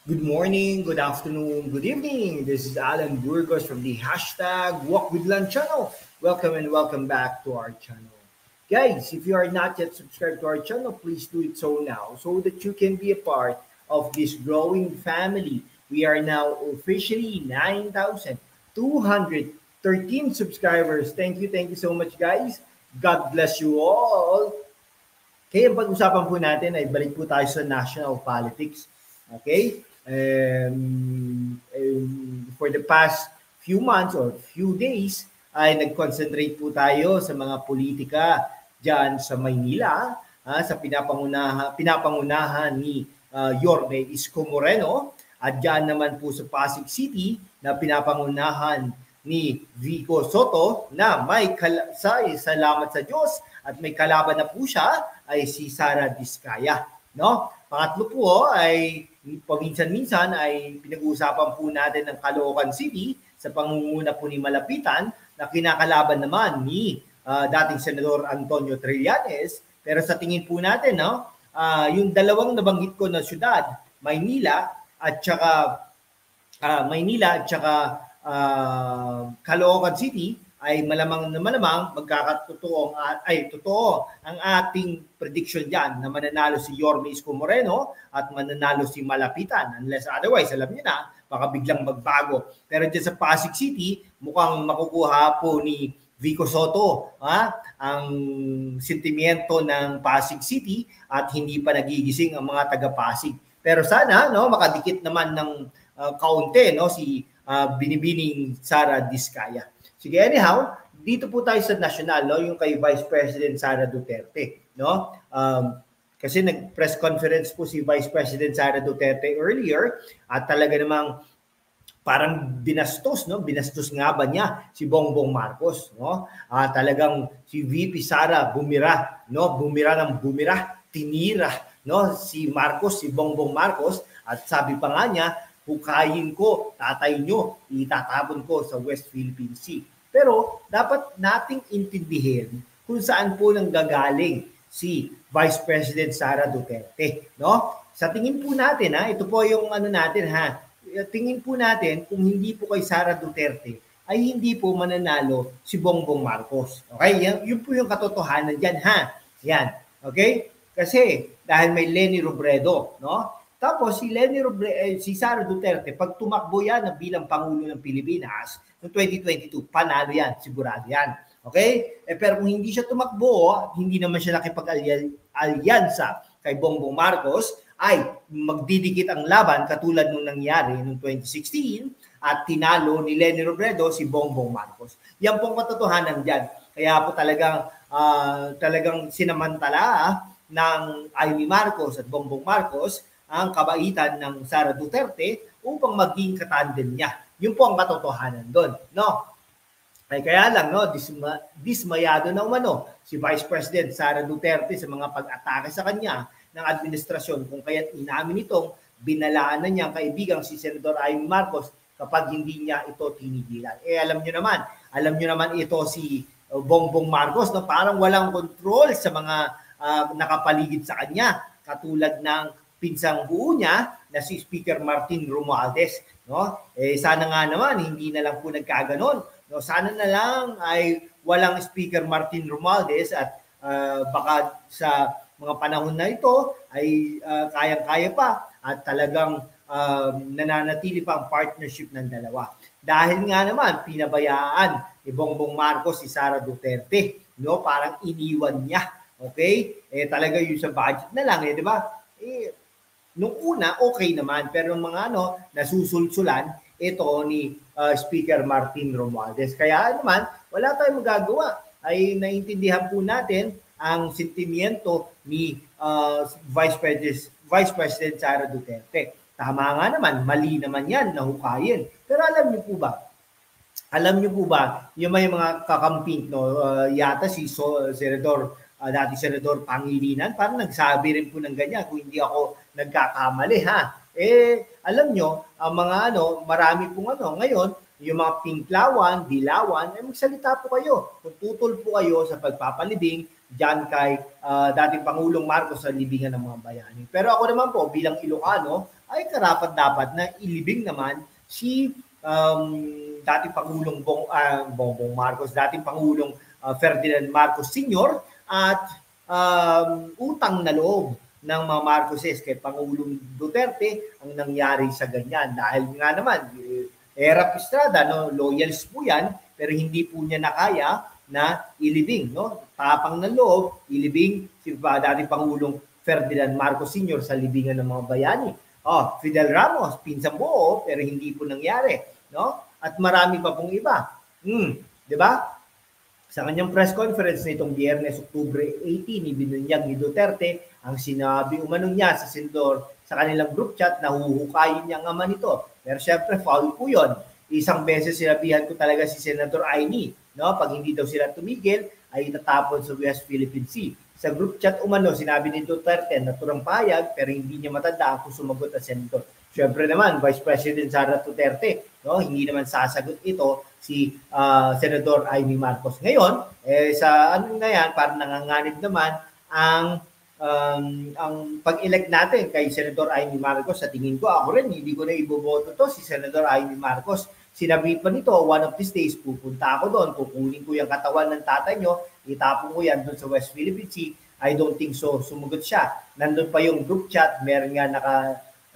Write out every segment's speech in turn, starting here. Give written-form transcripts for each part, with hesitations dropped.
Good morning, good afternoon, good evening. This is Alan Burgos from the hashtag Walk with Lan channel. Welcome and welcome back to our channel. Guys, if you are not yet subscribed to our channel, please do it so now so that you can be a part of this growing family. We are now officially 9,213 subscribers. Thank you so much guys. God bless you all. Kaya ang pag-usapan po natin ay balik po tayo sa national politics. Okay? For the past few months or few days ay nag-concentrate po tayo sa mga politika dyan sa Maynila, sa pinapangunahan ni Yorme Isko Moreno, at dyan naman po sa Pasig City na pinapangunahan ni Vico Soto na salamat sa Diyos at may kalaban na po siya ay si Sara Diskaya. No? Pangatlo po ay paminsan-minsan ay pinag-uusapan po natin ng Caloocan City sa pangunguna po ni Malapitan na kinakalaban naman ni dating Senador Antonio Trillanes. Pero sa tingin po natin, yung dalawang nabanggit ko na syudad, Maynila at saka Caloocan City, ay malamang totoo ang ating prediction diyan na mananalo si Yorme Isko Moreno at mananalo si Malapitan. Unless otherwise, alam niyo na, baka biglang magbago. Pero diyan sa Pasig City, mukhang makukuha po ni Vico Soto ang sentimiento ng Pasig City at hindi pa nagigising ang mga taga-Pasig. Pero sana makadikit naman ng kaunti si Binibining Sara Diskaya. Sige, anyhow, dito po tayo sa national, yung kay Vice President Sara Duterte, kasi nag-press conference po si Vice President Sara Duterte earlier at talaga namang parang binastos nga ba niya si Bongbong Marcos, talagang si VP Sara bumira ng tinira, si Marcos, si Bongbong Marcos, at sabi pa nga niya, hukayin ko, tatay nyo, itatapon ko sa West Philippine Sea. Pero dapat nating intindihin kung saan po nang gagaling si Vice President Sara Duterte. Sa tingin po natin, ito po yung tingin po natin kung hindi po kay Sara Duterte, ay hindi po mananalo si Bongbong Marcos. Okay? Yun po yung katotohanan dyan, Yan. Okay? Kasi dahil may Leni Robredo, Tapos si Sara Duterte, pag tumakbo yan bilang Pangulo ng Pilipinas noong 2022, panalo yan, sigurado yan. Okay? Pero kung hindi siya tumakbo, hindi naman siya nakipag-alyansa kay Bongbong Marcos, ay magdidikit ang laban katulad nung nangyari noong 2016 at tinalo ni Leni Robredo si Bongbong Marcos. Yan pong katotohanan dyan. Kaya po talagang sinamantala ng Amy Marcos at Bongbong Marcos ang kabaitan ng Sara Duterte upang maging katandem niya. Yun po ang katotohanan doon. Ay kaya lang, dismayado na umano si Vice President Sara Duterte sa mga pag-atake sa kanya ng administrasyon kung kaya't inamin itong binalaan na niya ang kaibigang si Senador Amy Marcos kapag hindi niya ito tinigilan. Alam nyo naman ito si Bongbong Marcos, parang walang control sa mga nakapaligid sa kanya, katulad ng pinsang buo niya na si Speaker Martin Romualdez. Sana nga naman hindi na lang po nagkaganon. Sana na lang ay walang Speaker Martin Romualdez at baka sa mga panahon na ito ay kayang-kaya pa at talagang nananatili pa ang partnership ng dalawa. Dahil nga naman pinabayaan ni Bongbong Marcos si Sara Duterte, parang iniwan niya. Okay? Talaga yung sa budget na lang, di ba? Nung una, okay naman. Pero mga nasusulsulan, ito ni Speaker Martin Romualdez. Kaya naman, wala tayong magagawa. Ay naintindihan po natin ang sentimiento ni Vice President Sara Duterte. Tama nga naman, mali naman yan na hukayin. Pero alam niyo po ba, yung may mga kakamping, yata si dating Senador Pangilinan, parang nagsabi rin po ng ganyan kung hindi ako nagkakamali, alam nyo, ang mga marami pong ngayon, yung mga pinklawan, dilawan, ay magsalita po kayo. Kung tutol po kayo sa pagpapalibing diyan kay dating Pangulong Marcos sa libingan ng mga bayani. Pero ako naman po bilang Ilocano ay karapat-dapat na ilibing naman si dating Pangulong Bongbong Marcos, dating Pangulong Ferdinand Marcos Sr. at utang na loob ng mga Marcoses kay Pangulong Duterte ang nangyari sa ganyan. Dahil nga naman, Era Estrada, no, loyals po yan, pero hindi po niya nakaya na ilibing. No? Tapang ng loob, ilibing si dating Pangulong Ferdinand Marcos Sr. sa libingan ng mga bayani. Fidel Ramos, pinsang buo, pero hindi po nangyari. No? At marami pa pong iba. Di ba? Sa kanyang press conference nitong Biyernes, Oktubre 18, ibinunyag ni Duterte ang sinabi umano niya sa senador sa kanilang group chat na huhukayin niya ang ama nito. Pero syempre, foul po yun. Isang beses sinabihan ko talaga si Senator Aimee, no? Pag hindi daw sila tumigil, ay itatapon sa West Philippine Sea. Sa group chat umano, sinabi ni Duterte na turang payag pero hindi niya matandaan kung sumagot ang senador. Syempre naman, Vice President Sara Duterte, no? Hindi naman sasagot ito si Senador Aimee Marcos. Ngayon, sa ano na yan, parang nanganganib naman ang pag-elect natin kay Senador Aimee Marcos. Sa tingin ko, ako rin, hindi ko na iboboto to si Senador Aimee Marcos. Sinabi pa nito, one of these days, pupunta ako doon, kukunin ko yung katawan ng tatay nyo, itapon ko yan doon sa West Philippine Sea. I don't think so. Sumagot siya. Nandun pa yung group chat, meron nga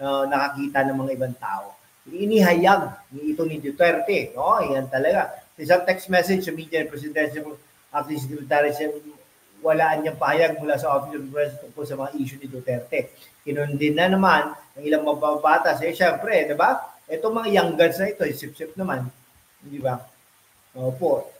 nakakita ng mga ibang tao. Inihayag ito ni Duterte. No? Yan talaga. Isang text message sa media ng Presidential Acting Secretary, walaan niyang pahayag mula sa Office of the President tungkol sa mga issue ni Duterte. Kinundin na naman ng ilang mababatas. Syempre, di ba? Itong mga young guns na ito, sip-sip naman. Di ba? Opo.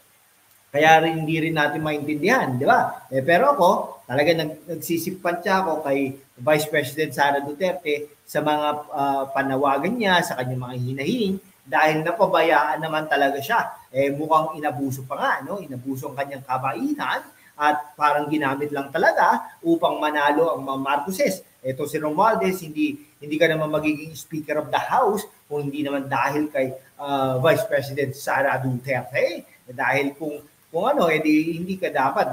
Kaya rin hindi rin natin maintindihan, di ba? Pero ako, talaga nagsisipantya ako kay Vice President Sara Duterte sa mga panawagan niya, sa kanyang mga hinahiling, dahil napabayaan naman talaga siya. Mukhang inabuso pa nga, no? Inabuso ang kanyang kabaitan at parang ginamit lang talaga upang manalo ang mga Marcoses. Ito si Romualdez, hindi ka naman magiging Speaker of the House kung hindi naman dahil kay Vice President Sara Duterte. Dahil kung hindi ka dapat,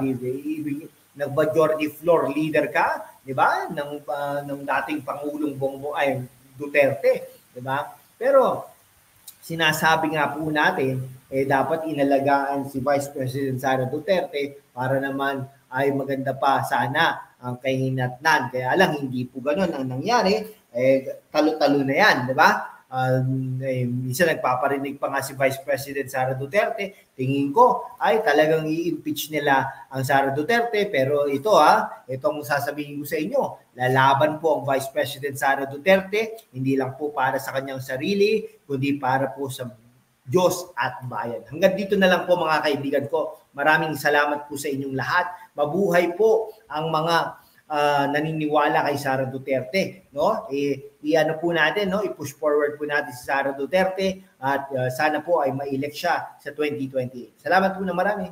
nag-majority floor leader ka, di ba? Ng dating Pangulong Duterte, di ba? Pero sinasabi nga po natin, dapat inalagaan si Vice President Sara Duterte para naman ay maganda pa sana ang kahinatnan. Kaya lang, hindi po ganun ang nangyari. Talo-talo na yan, di ba? Minsan nagpaparinig pa nga si Vice President Sara Duterte, tingin ko ay talagang i-impeach nila ang Sara Duterte, pero itong sasabihin ko sa inyo, lalaban po ang Vice President Sara Duterte, hindi lang po para sa kanyang sarili, kundi para po sa Diyos at bayan. Hanggang dito na lang po mga kaibigan ko. Maraming salamat po sa inyong lahat. Mabuhay po ang mga naniniwala kay Sara Duterte, no? I-ano po natin, no? I-push forward po natin si Sara Duterte at sana po ay ma-elect siya sa 2028. Salamat po na marami.